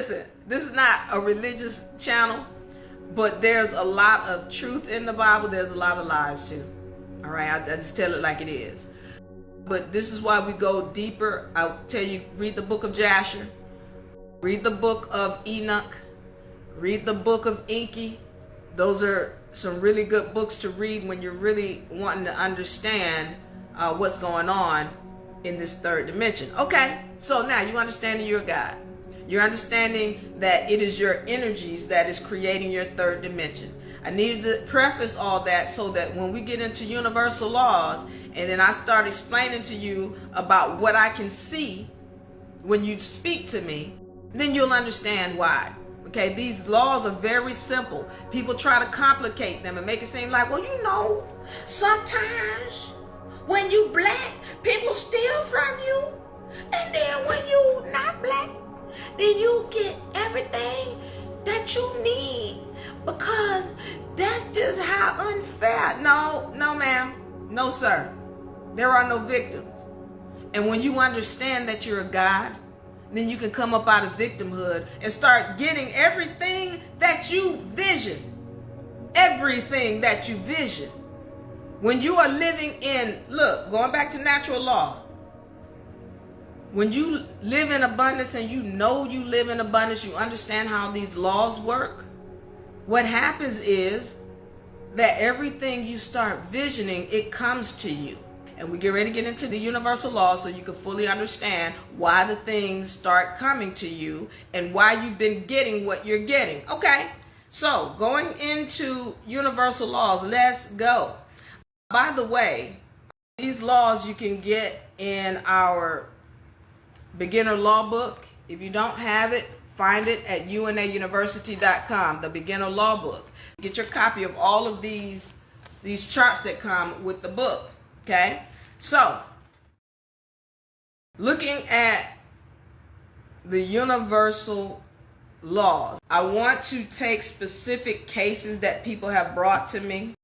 listen, this is not a religious channel, but there's a lot of truth in the Bible. There's a lot of lies too. All right, I just tell it like it is. But this is why we go deeper. I'll tell you, read the book of Jasher, read the book of Enoch, read the book of Enki. Those are some really good books to read when you're really wanting to understand what's going on in this third dimension. Okay, so now you understand that you're God. You're understanding that it is your energies that is creating your third dimension. I needed to preface all that so that when we get into universal laws, and then I start explaining to you about what I can see when you speak to me, then you'll understand why. Okay, these laws are very simple. People try to complicate them and make it seem like, well, you know, sometimes when you black, people steal from you. And then when you not black, then you get everything that you need, because that's just how unfair. No, ma'am. No, sir. There are no victims. And when you understand that you're a God, then you can come up out of victimhood and start getting everything that you vision. Everything that you vision. When you are living in, look, going back to natural law, when you live in abundance and you know you live in abundance, you understand how these laws work. What happens is that everything you start visioning, it comes to you. And we get ready to get into the universal laws so you can fully understand why the things start coming to you and why you've been getting what you're getting. Okay, so going into universal laws, let's go. By the way, these laws you can get in our beginner law book. If you don't have it, find it at UNARepublic.com, the beginner law book. Get your copy of all of these charts that come with the book. Okay, so looking at the universal laws, I want to take specific cases that people have brought to me,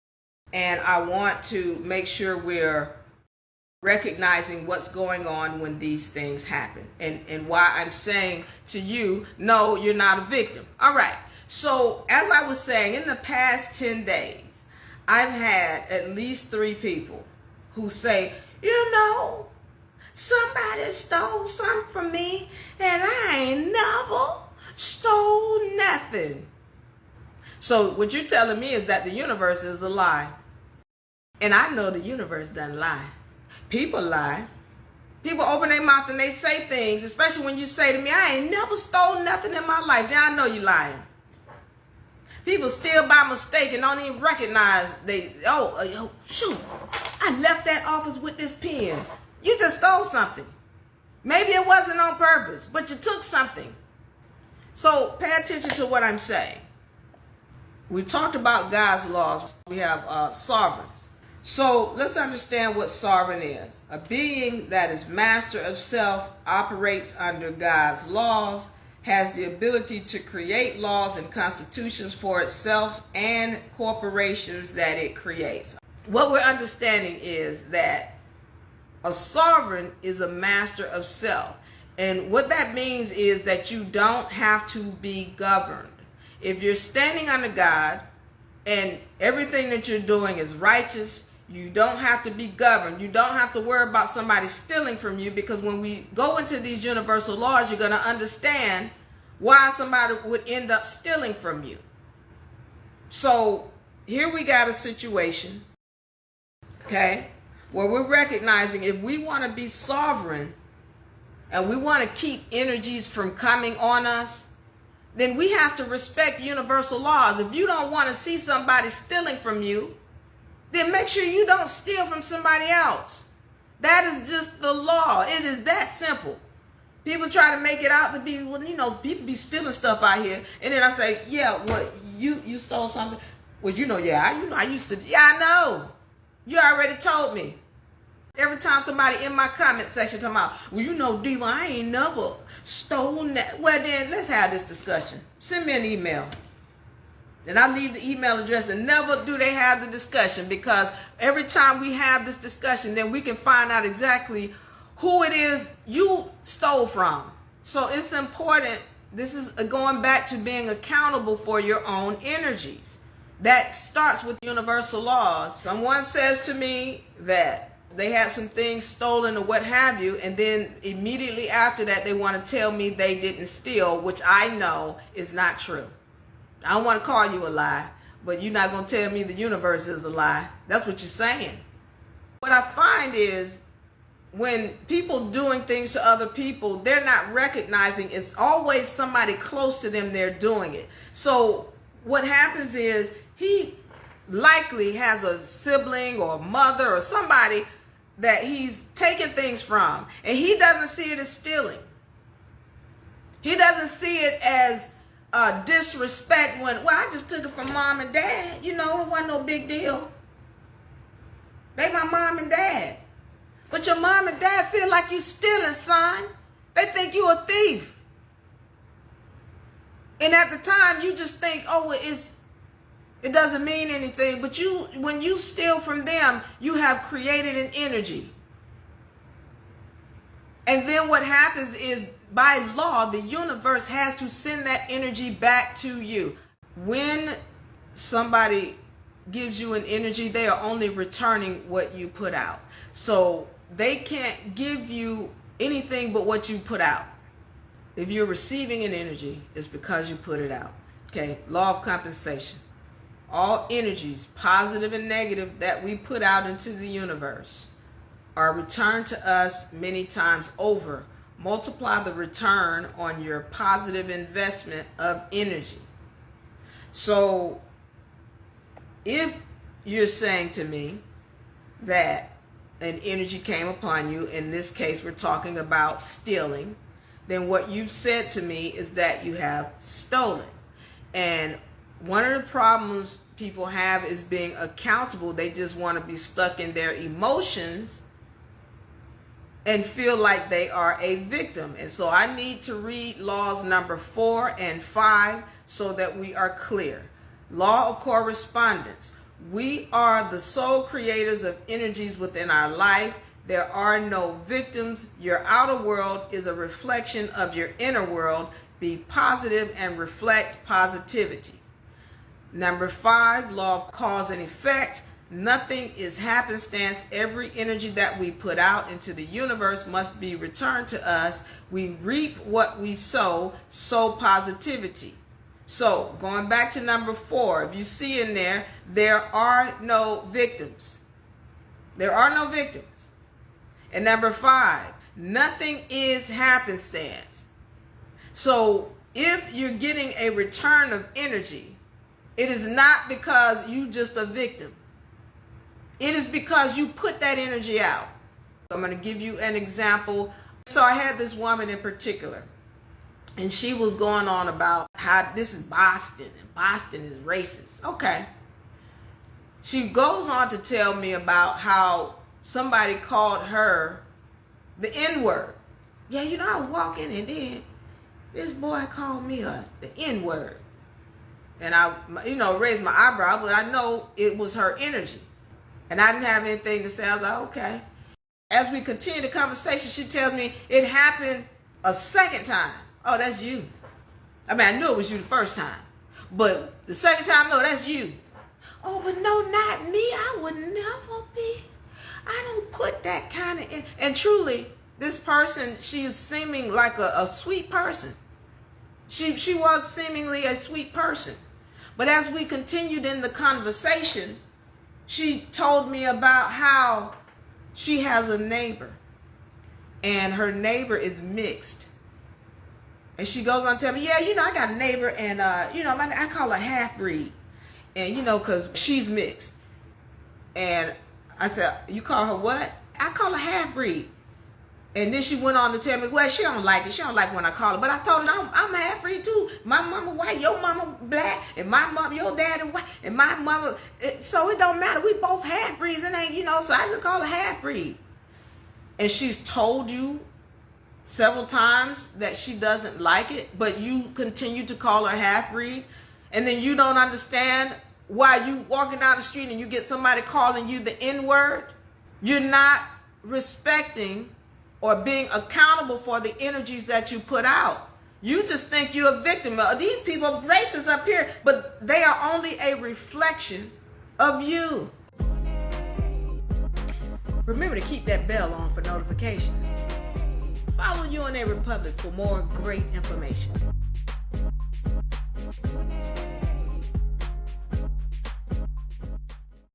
and I want to make sure we're recognizing what's going on when these things happen, and why I'm saying to you, no, you're not a victim. All right, so as I was saying, in the past 10 days, I've had at least 3 people who say, you know, somebody stole something from me and I ain't never stole nothing. So what you're telling me is that the universe is a lie. And I know the universe doesn't lie. People lie. People open their mouth and they say things, especially when you say to me, I ain't never stole nothing in my life. Then I know you're lying. People steal by mistake and don't even recognize shoot, I left that office with this pen. You just stole something. Maybe it wasn't on purpose, but you took something. So pay attention to what I'm saying. We talked about God's laws. We have sovereigns. So let's understand what sovereign is. A being that is master of self, operates under God's laws, has the ability to create laws and constitutions for itself and corporations that it creates. What we're understanding is that a sovereign is a master of self. And what that means is that you don't have to be governed. If you're standing under God and everything that you're doing is righteous, you don't have to be governed. You don't have to worry about somebody stealing from you, because when we go into these universal laws, you're going to understand why somebody would end up stealing from you. So here we got a situation, okay, where we're recognizing if we want to be sovereign and we want to keep energies from coming on us, then we have to respect universal laws. If you don't want to see somebody stealing from you, then make sure you don't steal from somebody else. That is just the law. It is that simple. People try to make it out to be, well, you know, people be stealing stuff out here. And then I say, yeah, what, you stole something? Well, I used to, I know. You already told me. Every time somebody in my comment section talking about, well, you know, Diva, I ain't never stolen that. Well, then let's have this discussion. Send me an email. And I leave the email address, and never do they have the discussion, because every time we have this discussion, then we can find out exactly who it is you stole from. So it's important This is going back to being accountable for your own energies. That starts with universal laws. Someone says to me that they had some things stolen or what have you, and then immediately after that they want to tell me they didn't steal, which I know is not true. I don't want to call you a lie, but you're not going to tell me the universe is a lie. That's what you're saying. What I find is when people doing things to other people, they're not recognizing it's always somebody close to them they're doing it. So what happens is he likely has a sibling or a mother or somebody that he's taking things from, and he doesn't see it as stealing. He doesn't see it as disrespect when, well, I just took it from mom and dad. You know, it wasn't no big deal. They my mom and dad. But your mom and dad feel like you stealing, son. They think you a thief. And at the time, you just think, oh, it doesn't mean anything. But when you steal from them, you have created an energy. And then what happens is, by law, the universe has to send that energy back to you. When somebody gives you an energy, they are only returning what you put out. So they can't give you anything but what you put out. If you're receiving an energy, it's because you put it out. Okay, law of compensation. All energies, positive and negative, that we put out into the universe are returned to us many times over. Multiply the return on your positive investment of energy. So if you're saying to me that an energy came upon you, in this case we're talking about stealing, then what you've said to me is that you have stolen. And one of the problems people have is being accountable. They just want to be stuck in their emotions and feel like they are a victim. And so I need to read laws number 4 and 5 so that we are clear. Law of correspondence. We are the sole creators of energies within our life. There are no victims. Your outer world is a reflection of your inner world. Be positive and reflect positivity. Number 5, law of cause and effect. Nothing is happenstance. Every energy that we put out into the universe must be returned to us. We reap what we sow. Sow positivity. So going back to number 4, if you see in there, there are no victims. There are no victims. And number 5, nothing is happenstance. So if you're getting a return of energy, it is not because you just a victim. It is because you put that energy out. I'm going to give you an example. So I had this woman in particular, and she was going on about how this is Boston, and Boston is racist. Okay. She goes on to tell me about how somebody called her the N-word. Yeah, you know, I was walking, and then this boy called me the N-word. And I, raised my eyebrow, but I know it was her energy. And I didn't have anything to say. I was like, okay. As we continue the conversation, she tells me it happened a second time. Oh, that's you. I mean, I knew it was you the first time. But the second time, no, that's you. Oh, but no, not me. I would never be. I don't put that kind of... And truly, this person, she is seeming like a sweet person. She was seemingly a sweet person. But as we continued in the conversation, she told me about how she has a neighbor, and her neighbor is mixed. And she goes on to tell me, yeah, I got a neighbor, and, I call her half-breed, and, because she's mixed. And I said, you call her what? I call her half-breed. And then she went on to tell me, well, she don't like it. She don't like when I call her. But I told her, I'm half-breed too. My mama white, your mama black, and my mom, your daddy white, and my mama. So it don't matter. We both half-breeds, and ain't, so I just call her half-breed. And she's told you several times that she doesn't like it, but you continue to call her half-breed. And then you don't understand why you walking down the street and you get somebody calling you the N-word. You're not respecting or being accountable for the energies that you put out. You just think you're a victim. These people are racist up here, but they are only a reflection of you. Remember to keep that bell on for notifications. Follow UNARepublic for more great information.